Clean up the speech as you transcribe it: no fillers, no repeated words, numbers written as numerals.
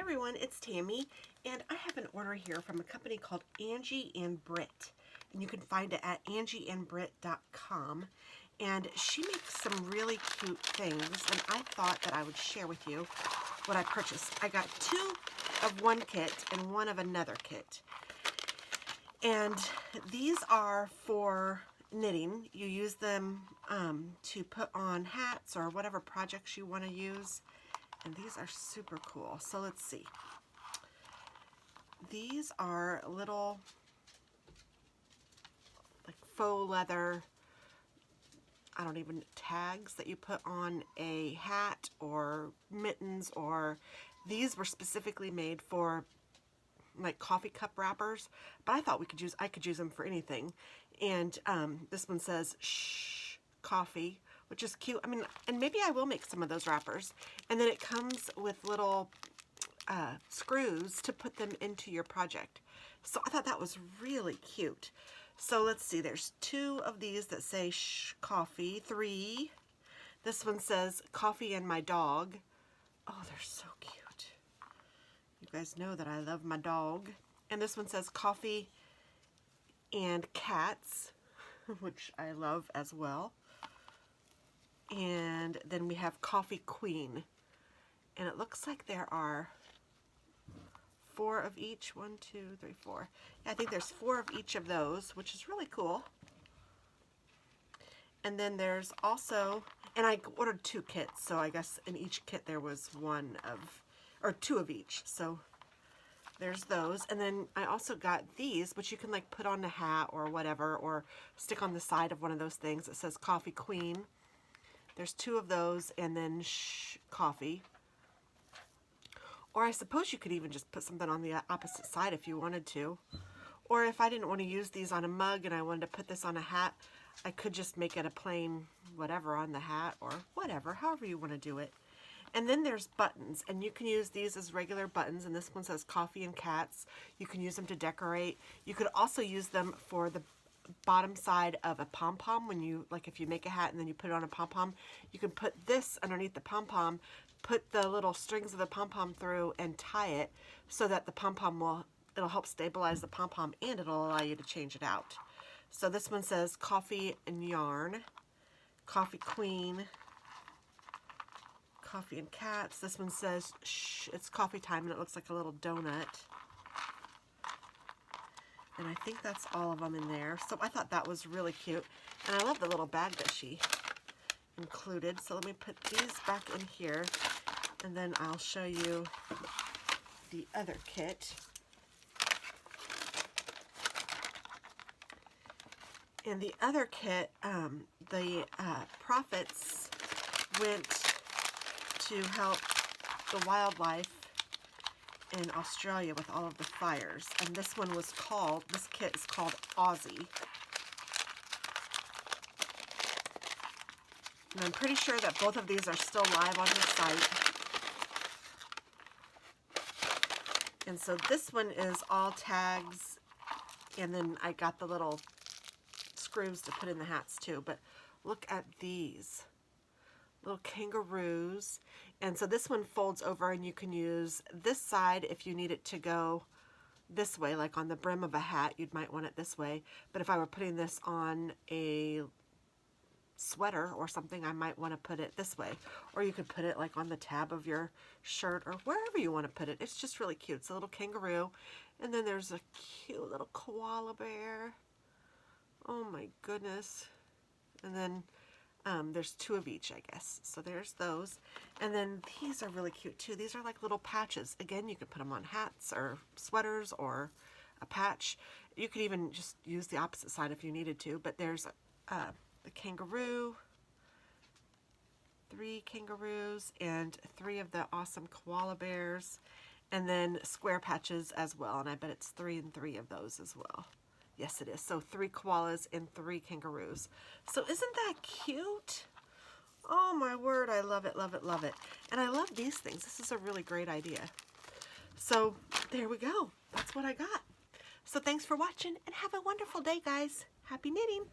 everyone, it's Tammy, and I have an order here from a company called Angie and Britt, and you can find it at angieandbritt.com. And she makes some really cute things, and I thought that I would share with you what I purchased. I got 2 of one kit and 1 of another kit, and these are for knitting. You use them to put on hats or whatever projects you want to use. And these are super cool. So let's see. These are little like faux leather, I don't even, tags that you put on a hat or mittens, or these were specifically made for like coffee cup wrappers, but I thought I could use them for anything. And this one says shh coffee, which is cute. I mean, and maybe I will make some of those wrappers. And then it comes with little screws to put them into your project. So I thought that was really cute. So let's see, there's 2 of these that say shh coffee, 3. This one says coffee and my dog. Oh, they're so cute. You guys know that I love my dog. And this one says coffee and cats, which I love as well. And then we have Coffee Queen, and it looks like there are 4 of each. 1, 2, 3, 4. Yeah, I think there's 4 of each of those, which is really cool. And then there's also, and I ordered 2 kits, so I guess in each kit there was 2 of each. So there's those. And then I also got these, which you can like put on a hat or whatever, or stick on the side of one of those things. It says Coffee Queen. There's 2 of those, and then shh coffee. Or I suppose you could even just put something on the opposite side if you wanted to. Or if I didn't want to use these on a mug and I wanted to put this on a hat, I could just make it a plain whatever on the hat, or whatever, however you want to do it. And then there's buttons, and you can use these as regular buttons, and this one says coffee and cats. You can use them to decorate. You could also use them for the bottom side of a pom-pom. When you, like, if you make a hat and then you put it on a pom-pom, you can put this underneath the pom-pom, put the little strings of the pom-pom through, and tie it so that the pom-pom it'll help stabilize the pom-pom, and it'll allow you to change it out. So this one says coffee and yarn, Coffee Queen, coffee and cats. This one says shh, it's coffee time, and it looks like a little donut. And I think that's all of them in there. So I thought that was really cute. And I love the little bag that she included. So let me put these back in here, and then I'll show you the other kit. In the other kit, the profits went to help the wildlife in Australia with all of the fires. And this kit is called Aussie. And I'm pretty sure that both of these are still live on the site. And so this one is all tags, and then I got the little screws to put in the hats too. But look at these little kangaroos. And so this one folds over, and you can use this side if you need it to go this way, like on the brim of a hat, you might want it this way. But if I were putting this on a sweater or something, I might want to put it this way. Or you could put it like on the tab of your shirt, or wherever you want to put it. It's just really cute. It's a little kangaroo. And then there's a cute little koala bear. Oh my goodness. And then there's 2 of each, I guess. So there's those. And then these are really cute too. These are like little patches. Again, you could put them on hats or sweaters or a patch. You could even just use the opposite side if you needed to. But there's the kangaroo, 3 kangaroos, and 3 of the awesome koala bears. And then square patches as well. And I bet it's 3 and 3 of those as well. Yes, it is. So 3 koalas and 3 kangaroos. So isn't that cute? Oh my word, I love it, love it, love it. And I love these things. This is a really great idea. So there we go. That's what I got. So thanks for watching, and have a wonderful day, guys. Happy knitting.